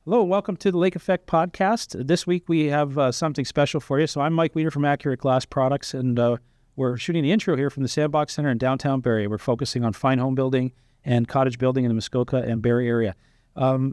Hello, welcome to the Lake Effect Podcast. This week we have something special for you. So I'm Mike Weiner from Accurate Glass Products, and we're shooting the intro here from the Sandbox Center in downtown Barrie. We're focusing on fine home building and cottage building in the Muskoka and Barrie area.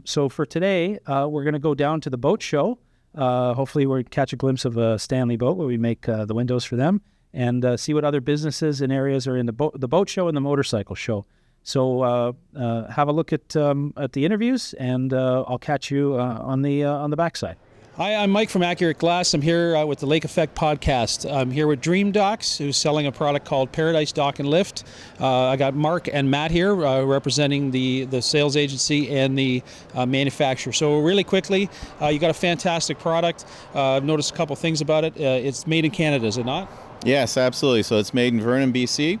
So for today, we're going to go down to the boat show. Hopefully we'll catch a glimpse of a Stanley boat where we make the windows for them, and see what other businesses and areas are in the boat show and the motorcycle show. So have a look at the interviews, and I'll catch you on the backside. Hi, I'm Mike from Accurate Glass. I'm here with the Lake Effect Podcast. I'm here with Dream Docks, who's selling a product called Paradise Dock and Lift. I got Mark and Matt here representing the sales agency and the manufacturer. So really quickly, you got a fantastic product. I've noticed a couple things about it. It's made in Canada, is it not? Yes, absolutely. So it's made in Vernon, BC.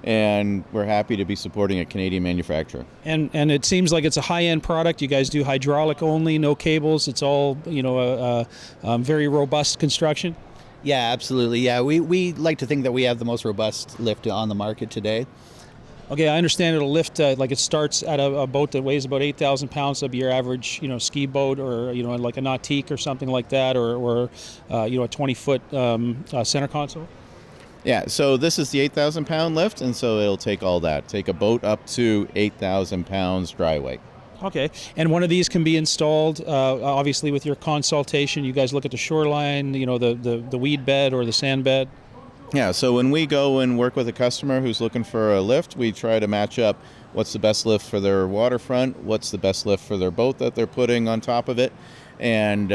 And we're happy to be supporting a Canadian manufacturer. And it seems like it's a high-end product. You guys do hydraulic only, no cables. It's all, very robust construction. Yeah, absolutely. Yeah, we like to think that we have the most robust lift on the market today. Okay, I understand it'll lift, like it starts at a boat that weighs about 8,000 pounds. That'd be your average, ski boat, or, like a nautique or something like that, or a 20-foot center console. Yeah, so this is the 8,000 pound lift, and so it'll take all that. Take a boat up to 8,000 pounds dry weight. Okay, and one of these can be installed, obviously with your consultation. You guys look at the shoreline, the weed bed or the sand bed. Yeah, so when we go and work with a customer who's looking for a lift, we try to match up what's the best lift for their waterfront, what's the best lift for their boat that they're putting on top of it. And,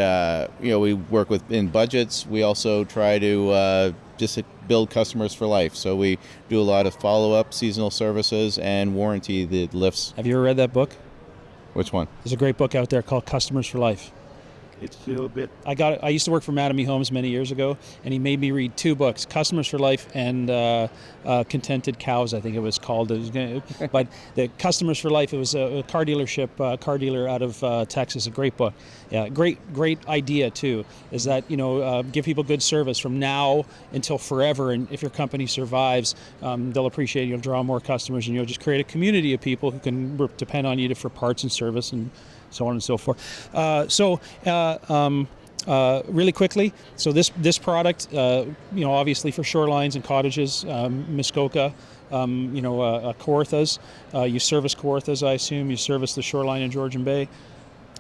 we work in budgets. We also try to just build customers for life. So we do a lot of follow-up seasonal services and warranty the lifts. Have you ever read that book? Which one? There's a great book out there called Customers for Life. It's a little bit. I used to work for Mattamy Homes many years ago, and he made me read two books, Customers for Life and Contented Cows, I think it was called. But the Customers for Life, it was a car dealer out of Texas, a great book. Yeah, great idea too, is that, give people good service from now until forever, and if your company survives, they'll appreciate, you'll draw more customers, and you'll just create a community of people who can depend on you for parts and service and so on and so forth. Really quickly, so this product, obviously for shorelines and cottages, Muskoka, Kawarthas. You service Kawarthas, I assume. You service the shoreline in Georgian Bay.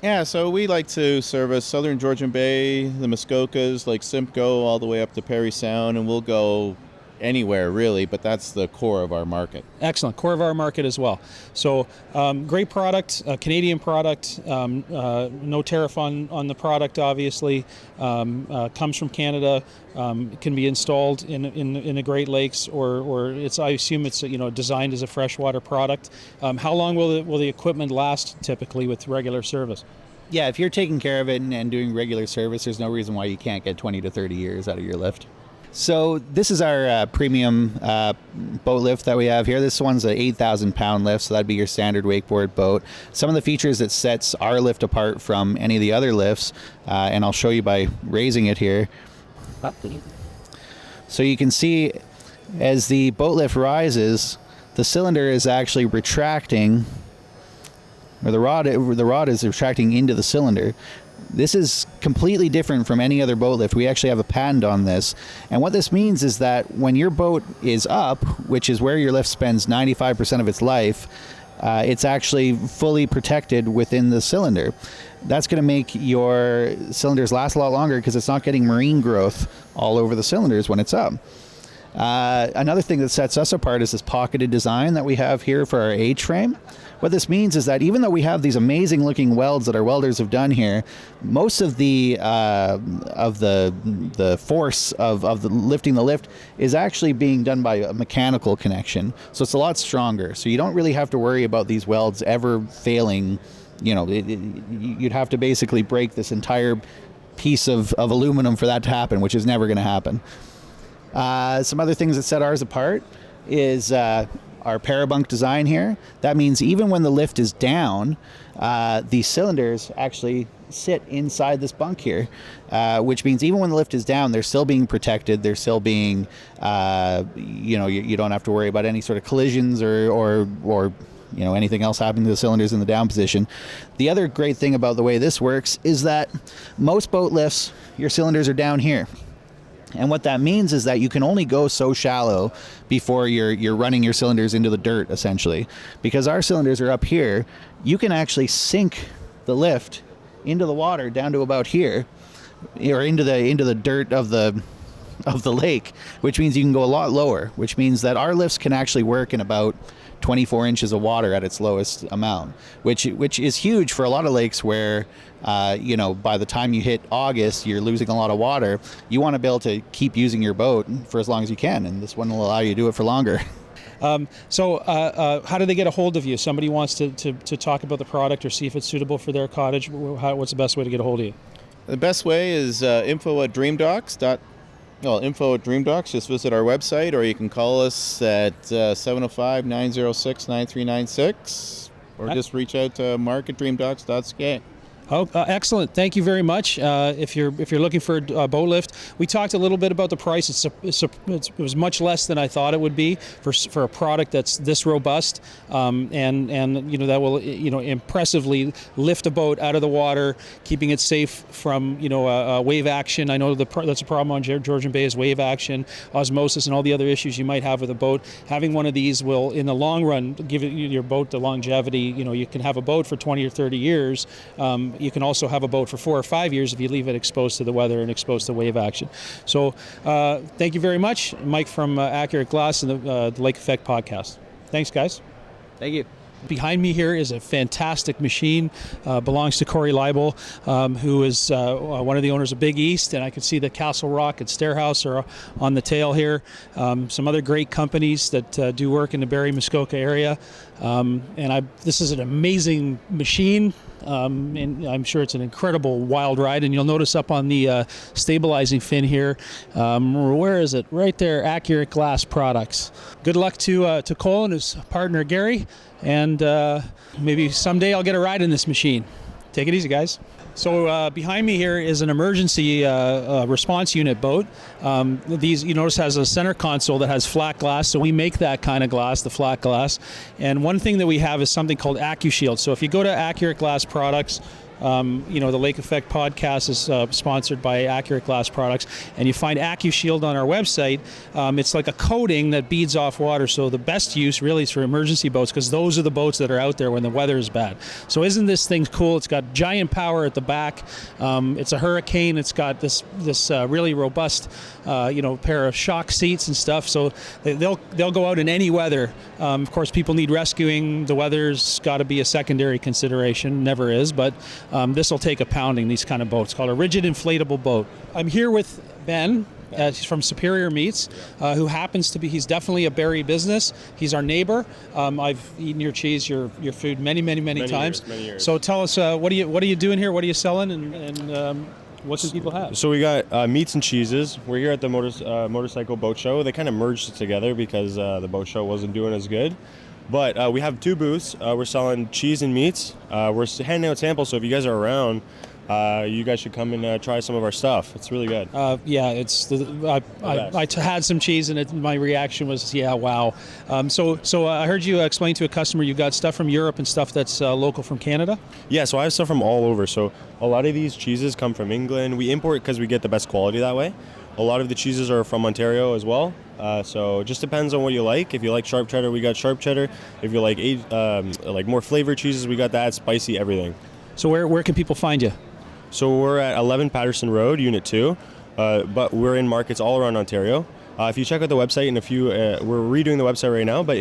Yeah, so we like to service southern Georgian Bay, the Muskokas, like Simcoe, all the way up to Parry Sound, and we'll go anywhere really, but that's the core of our market. Excellent, core of our market as well. So great product, Canadian product, no tariff on the product, obviously, comes from Canada, can be installed in the Great Lakes, or I assume it's designed as a freshwater product. How long will the equipment last typically with regular service? Yeah, if you're taking care of it and doing regular service, there's no reason why you can't get 20 to 30 years out of your lift. So this is our premium boat lift that we have here. This one's an 8,000 pound lift, so that'd be your standard wakeboard boat. Some of the features that sets our lift apart from any of the other lifts, and I'll show you by raising it here. So you can see as the boat lift rises, the cylinder is actually retracting, or the rod is retracting into the cylinder. This is completely different from any other boat lift. We actually have a patent on this. And what this means is that when your boat is up, which is where your lift spends 95% of its life, it's actually fully protected within the cylinder. That's going to make your cylinders last a lot longer because it's not getting marine growth all over the cylinders when it's up. Another thing that sets us apart is this pocketed design that we have here for our H-frame. What this means is that even though we have these amazing looking welds that our welders have done here, most of the force of the lifting the lift is actually being done by a mechanical connection. So it's a lot stronger. So you don't really have to worry about these welds ever failing. You'd have to basically break this entire piece of aluminum for that to happen, which is never going to happen. Some other things that set ours apart is our parabunk design here. That means even when the lift is down, the cylinders actually sit inside this bunk here, which means even when the lift is down, they're still being protected. They're still being, you don't have to worry about any sort of collisions or anything else happening to the cylinders in the down position. The other great thing about the way this works is that most boat lifts, your cylinders are down here. And what that means is that you can only go so shallow before you're running your cylinders into the dirt, essentially. Because our cylinders are up here, you can actually sink the lift into the water down to about here, or into the dirt of the lake, which means you can go a lot lower, which means that our lifts can actually work in about 24 inches of water at its lowest amount, which is huge for a lot of lakes where, by the time you hit August, you're losing a lot of water. You want to be able to keep using your boat for as long as you can, and this one will allow you to do it for longer. So how do they get a hold of you? Somebody wants to talk about the product or see if it's suitable for their cottage. What's the best way to get a hold of you? The best way is info@dreamdocs. Just visit our website, or you can call us at 705-906-9396, or just reach out to mark@dreamdocs.ca. Oh, excellent! Thank you very much. If you're looking for a boat lift, we talked a little bit about the price. It was much less than I thought it would be for a product that's this robust, and that will impressively lift a boat out of the water, keeping it safe from wave action. I know that's a problem on Georgian Bay is wave action, osmosis, and all the other issues you might have with a boat. Having one of these will, in the long run, give your boat the longevity. You can have a boat for 20 or 30 years. You can also have a boat for 4 or 5 years if you leave it exposed to the weather and exposed to wave action. So thank you very much, Mike from Accurate Glass and the Lake Effect Podcast. Thanks, guys. Thank you. Behind me here is a fantastic machine, belongs to Corey Leibel, who is one of the owners of Big East, and I can see that Castle Rock and Stairhouse are on the tail here. Some other great companies that do work in the Barrie, Muskoka area. This is an amazing machine, and I'm sure it's an incredible wild ride. And you'll notice up on the stabilizing fin here, where is it? Right there, Accurate Glass Products. Good luck to Cole and his partner Gary, and maybe someday I'll get a ride in this machine. Take it easy, guys. So behind me here is an emergency response unit boat. These, you notice, has a center console that has flat glass, so we make that kind of glass, the flat glass. And one thing that we have is something called AccuShield. So if you go to Accurate Glass Products, the Lake Effect Podcast is sponsored by Accurate Glass Products, and you find AccuShield on our website. It's like a coating that beads off water, so the best use really is for emergency boats, because those are the boats that are out there when the weather is bad. So isn't this thing cool? It's got giant power at the back. It's a Hurricane. It's got this really robust pair of shock seats and stuff, so they'll go out in any weather. Of course, people need rescuing. The weather's got to be a secondary consideration. Never is, but this will take a pounding, these kind of boats, called a rigid inflatable boat. I'm here with Ben. He's from Superior Meats, who happens to be, he's definitely a Barrie business. He's our neighbor. I've eaten your cheese, your food many times. Many years. So tell us, what are you doing here? What are you selling? And what do people have? So we got meats and cheeses. We're here at the motorcycle boat show. They kind of merged it together because the boat show wasn't doing as good. But we have 2 booths. We're selling cheese and meats. We're handing out samples, so if you guys are around, you guys should come and try some of our stuff. It's really good. I had some cheese, and my reaction was, yeah, wow. So I heard you explain to a customer you got stuff from Europe and stuff that's local from Canada? Yeah, so I have stuff from all over. So a lot of these cheeses come from England. We import because we get the best quality that way. A lot of the cheeses are from Ontario as well. So it just depends on what you like. If you like sharp cheddar, we got sharp cheddar. If you like more flavored cheeses, we got that, spicy, everything. So where can people find you? So we're at 11 Patterson Road, Unit 2, but we're in markets all around Ontario. If you check out the website, we're redoing the website right now, but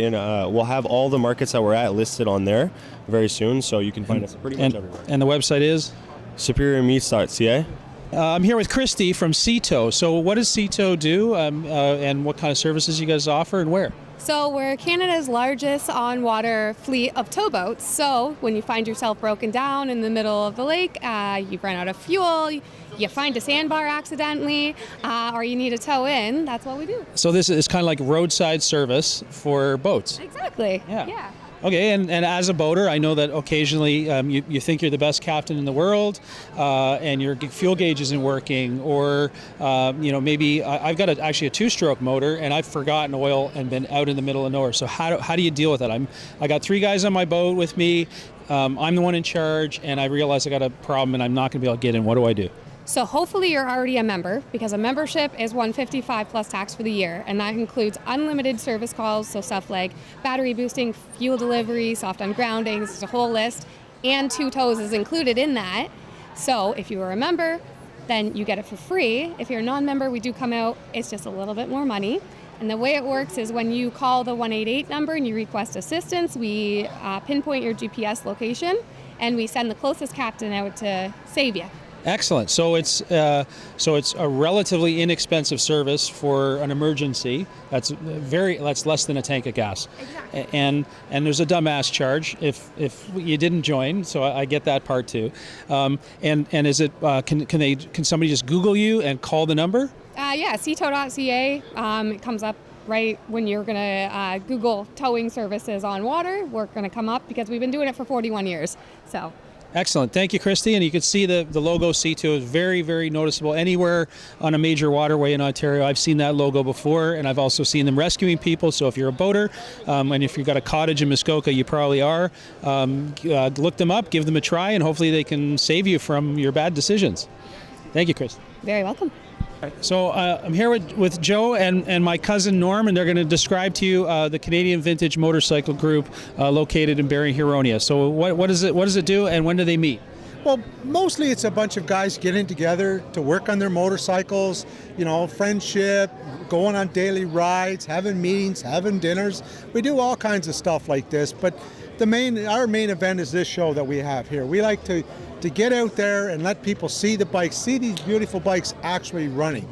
we'll have all the markets that we're at listed on there very soon, so you can find us pretty much everywhere. And the website is? superiormeats.ca. I'm here with Christy from Simcoe. So what does Simcoe do, and what kind of services you guys offer, and where? So we're Canada's largest on-water fleet of towboats. So when you find yourself broken down in the middle of the lake, you've run out of fuel, you find a sandbar accidentally, or you need a tow in, that's what we do. So this is kind of like roadside service for boats. Exactly. Yeah. Okay, and as a boater, I know that occasionally you think you're the best captain in the world, and your fuel gauge isn't working, or maybe I've got actually a 2-stroke motor, and I've forgotten oil and been out in the middle of nowhere. So how do you deal with it? I got 3 guys on my boat with me. I'm the one in charge, and I realize I got a problem, and I'm not going to be able to get in. What do I do? So hopefully you're already a member, because a membership is $155 plus tax for the year, and that includes unlimited service calls, so stuff like battery boosting, fuel delivery, soft ungrounding, there's a whole list, and 2 tows is included in that. So if you are a member, then you get it for free. If you're a non-member, we do come out, it's just a little bit more money. And the way it works is when you call the 188 number and you request assistance, we pinpoint your GPS location, and we send the closest captain out to save you. Excellent. So it's a relatively inexpensive service for an emergency. That's less than a tank of gas. Exactly. And there's a dumbass charge if you didn't join. So I get that part too. And is it can somebody just Google you and call the number? Yeah, ctow.ca. It comes up right when you're going to Google towing services on water. We're going to come up because we've been doing it for 41 years. So. Excellent. Thank you, Christy. And you can see the logo C2 is very, very noticeable anywhere on a major waterway in Ontario. I've seen that logo before, and I've also seen them rescuing people. So if you're a boater, and if you've got a cottage in Muskoka, you probably are, look them up, give them a try, and hopefully they can save you from your bad decisions. Thank you, Christy. Very welcome. So I'm here with Joe and my cousin Norm, and they're going to describe to you the Canadian Vintage Motorcycle Group located in Barrie, Huronia. So what does it do, and when do they meet? Well, mostly it's a bunch of guys getting together to work on their motorcycles, friendship, going on daily rides, having meetings, having dinners. We do all kinds of stuff like this, but our main event is this show that we have here. We like to get out there and let people see the bikes, see these beautiful bikes actually running.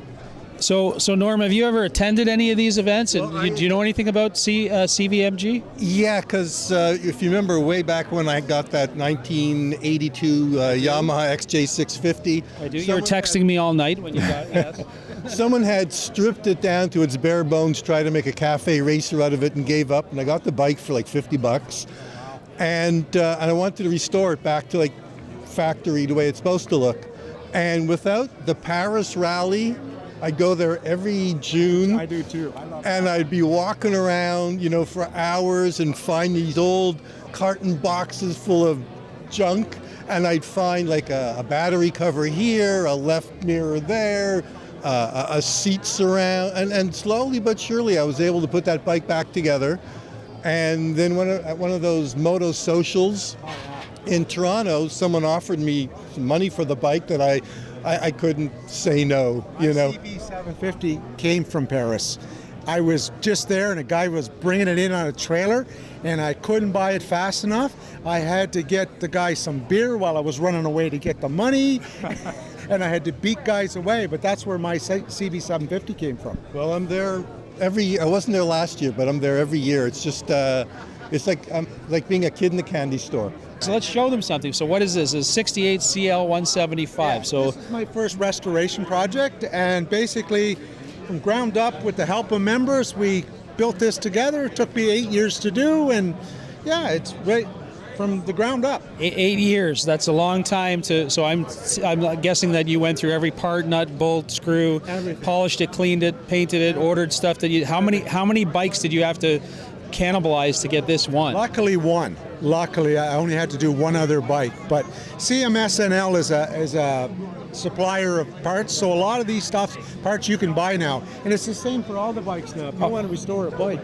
So Norm, have you ever attended any of these events? And do you know anything about CVMG? Yeah, because if you remember way back when I got that 1982 Yamaha XJ650. I do. You were texting me all night when you got it. Yes. Someone had stripped it down to its bare bones, tried to make a cafe racer out of it, and gave up. And I got the bike for like $50. And I wanted to restore it back to like factory the way it's supposed to look. And without the Paris rally, I go there every June. I do too. I love and I'd be walking around, for hours and find these old carton boxes full of junk. And I'd find like a battery cover here, a left mirror there, a seat surround. And slowly but surely I was able to put that bike back together. And then at one of those moto socials in Toronto, someone offered me some money for the bike that I couldn't say no, My CB750 came from Paris. I was just there and a guy was bringing it in on a trailer and I couldn't buy it fast enough. I had to get the guy some beer while I was running away to get the money and I had to beat guys away, but that's where my CB750 came from. Well, I'm there I wasn't there last year, but I'm there every year. It's just, it's like being a kid in the candy store. So let's show them something. So what is this? It's 68 CL 175. Yeah, so this is my first restoration project, and basically from ground up with the help of members, we built this together. It took me 8 years to do, and yeah, it's right from the ground up. 8 years. That's a long time to. So I'm guessing that you went through every part, nut, bolt, screw, everything. Polished it, cleaned it, painted it, ordered stuff that you. How many bikes did you have to cannibalize to get this one? Luckily, one. Luckily, I only had to do one other bike. But CMSNL is a supplier of parts, so a lot of these parts you can buy now, and it's the same for all the bikes now. If you want to restore a bike.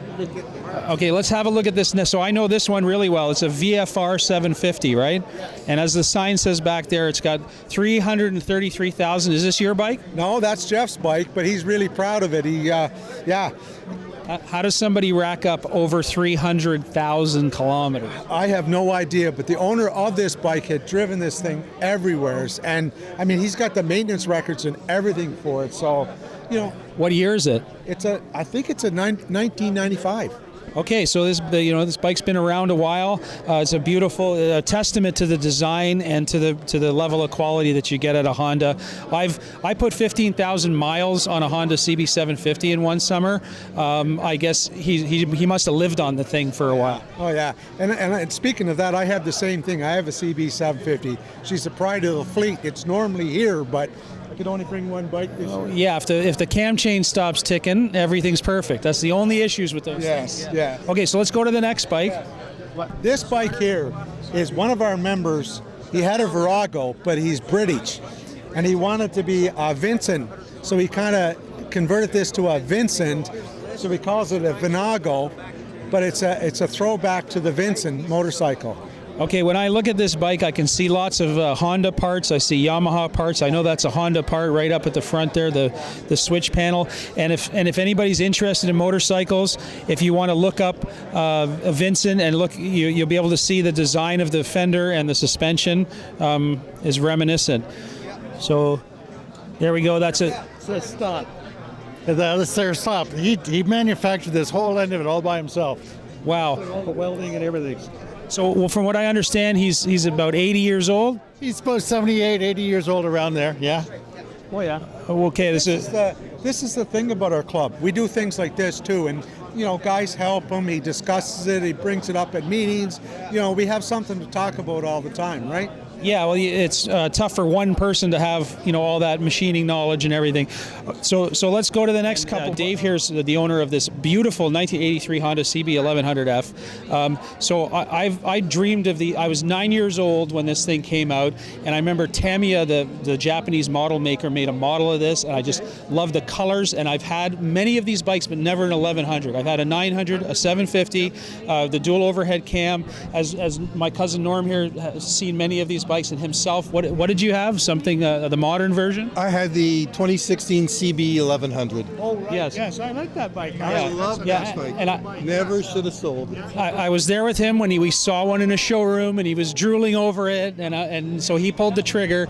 Okay, let's have a look at this. So I know this one really well. It's a VFR 750, right? And as the sign says back there, it's got 333,000. Is this your bike? No, that's Jeff's bike, but he's really proud of it. How does somebody rack up over 300,000 kilometers? I have no idea, but the owner of this bike had driven this thing everywhere, and I mean, he's got the maintenance records and everything for it. So, What year is it? I think it's a 1995. Okay, so this bike's been around a while. It's a beautiful testament to the design and to the level of quality that you get at a Honda. I put 15,000 miles on a Honda CB750 in one summer. I guess he must have lived on the thing for a while. Oh yeah, and speaking of that, I have the same thing. I have a CB750. She's the pride of the fleet. It's normally here, but I could only bring one bike this year. Yeah, if the cam chain stops ticking, everything's perfect. That's the only issues with those things. Yeah. Okay, so let's go to the next bike. This bike here is one of our members. He had a Virago, but he's British, and he wanted to be a Vincent, so he kind of converted this to a Vincent, so he calls it a Vinago, but it's a throwback to the Vincent motorcycle. Okay, when I look at this bike, I can see lots of Honda parts. I see Yamaha parts. I know that's a Honda part right up at the front there, the switch panel. And if anybody's interested in motorcycles, if you want to look up Vincent and look, you'll be able to see the design of the fender and the suspension is reminiscent. So there we go. That's it. So stop. That's their stop. He manufactured this whole end of it all by himself. Wow. All the welding and everything. So, well, from what I understand, he's about 80 years old. He's about 78, 80 years old around there. Yeah. Oh yeah. Okay. This is the thing about our club. We do things like this too, and guys help him. He discusses it. He brings it up at meetings. We have something to talk about all the time, right? Yeah, well, it's tough for one person to have all that machining knowledge and everything. So let's go to the next couple. Dave here's the owner of this beautiful 1983 Honda CB1100F. So I dreamed of I was 9 years old when this thing came out, and I remember Tamiya, the Japanese model maker, made a model of this, and I just love the colors. And I've had many of these bikes, but never an 1100. I've had a 900, a 750, the dual overhead cam. As my cousin Norm here has seen many of these bikes and himself. What did you have? Something the modern version? I had the 2016 CB 1100. Oh, right. Yes, I like that bike. I love that bike. And Never should have sold it. I was there with him when we saw one in a showroom, and he was drooling over it, and so he pulled the trigger.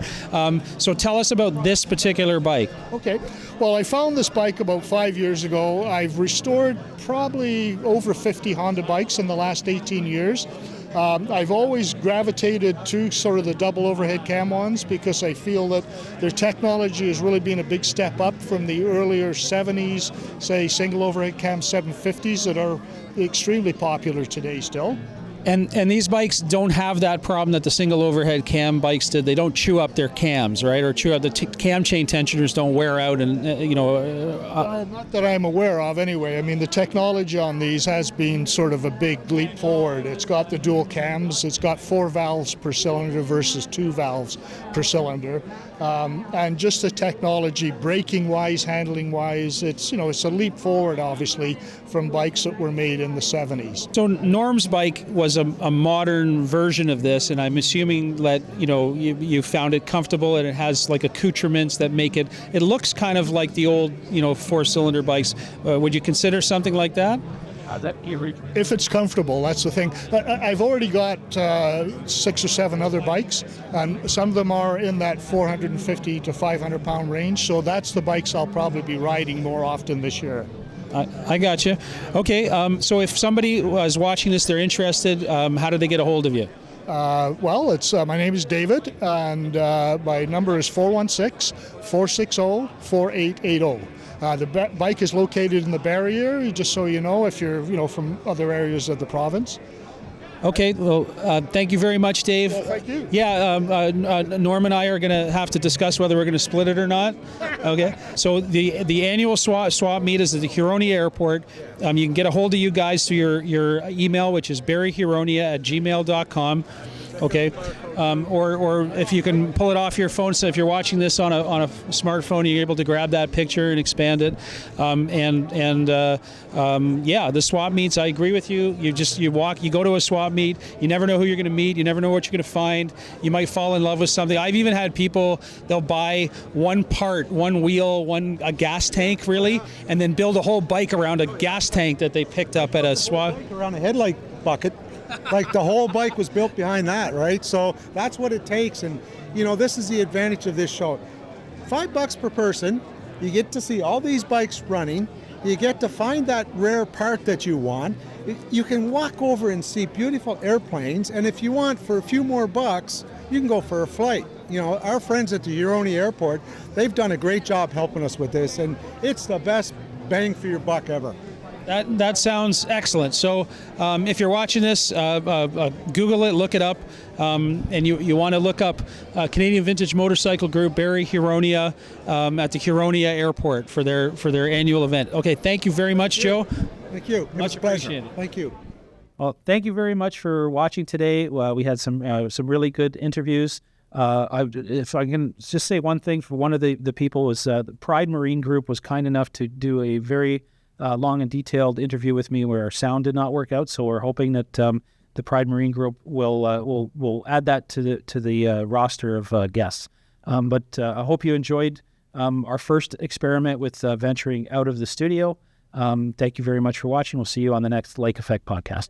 So tell us about this particular bike. Okay. Well, I found this bike about 5 years ago. I've restored probably over 50 Honda bikes in the last 18 years. I've always gravitated to sort of the double overhead cam ones because I feel that their technology has really been a big step up from the earlier 70s, say single overhead cam 750s that are extremely popular today still. And these bikes don't have that problem that the single overhead cam bikes did. They don't chew up their cams, right? Or chew up the cam chain tensioners don't wear out, and Not that I'm aware of, anyway. I mean, the technology on these has been sort of a big leap forward. It's got the dual cams. It's got 4 valves per cylinder versus 2 valves per cylinder, and just the technology, braking-wise, handling-wise, it's a leap forward, obviously, from bikes that were made in the 70s. So Norm's bike was a modern version of this, and I'm assuming that you found it comfortable, and it has like accoutrements that make it looks kind of like the old 4-cylinder bikes. Would you consider something like that? If it's comfortable, that's the thing. I've already got 6 or 7 other bikes, and some of them are in that 450 to 500 pound range, so that's the bikes I'll probably be riding more often this year. I got you. Okay, so if somebody was watching this, they're interested, how do they get a hold of you? Well, it's my name is David, and my number is 416-460-4880. The bike is located in the Barrie area, just so you know, if you're from other areas of the province. Okay, well, thank you very much, Dave. Well, thank you. Yeah, Norm and I are going to have to discuss whether we're going to split it or not. Okay, so the annual swap meet is at the Huronia Airport. You can get a hold of you guys through your email, which is barriehuronia@gmail.com. Okay, or if you can pull it off your phone, so if you're watching this on a smartphone, you're able to grab that picture and expand it. Yeah, the swap meets. I agree with you. You go to a swap meet. You never know who you're going to meet. You never know what you're going to find. You might fall in love with something. I've even had people, they'll buy one part, one wheel, a gas tank, really, and then build a whole bike around a gas tank that they picked up at a swap. Around a headlight bucket. Like the whole bike was built behind that, right? So that's what it takes. And, this is the advantage of this show. $5 per person. You get to see all these bikes running. You get to find that rare part that you want. You can walk over and see beautiful airplanes, and if you want for a few more bucks, you can go for a flight. You know, our friends at the Huronia Airport, they've done a great job helping us with this, and it's the best bang for your buck ever. That sounds excellent. So if you're watching this, Google it, look it up, and you want to look up Canadian Vintage Motorcycle Group, Barrie, Huronia, at the Huronia Airport for their annual event. Okay, thank you very much, Joe. Thank you. Much appreciated. Thank you. Well, thank you very much for watching today. We had some really good interviews. If I can just say one thing, for one of the people was the Pride Marine Group was kind enough to do a very long and detailed interview with me where our sound did not work out. So we're hoping that the Pride Marine Group will add that to the roster of guests. But I hope you enjoyed our first experiment with venturing out of the studio. Thank you very much for watching. We'll see you on the next Lake Effect podcast.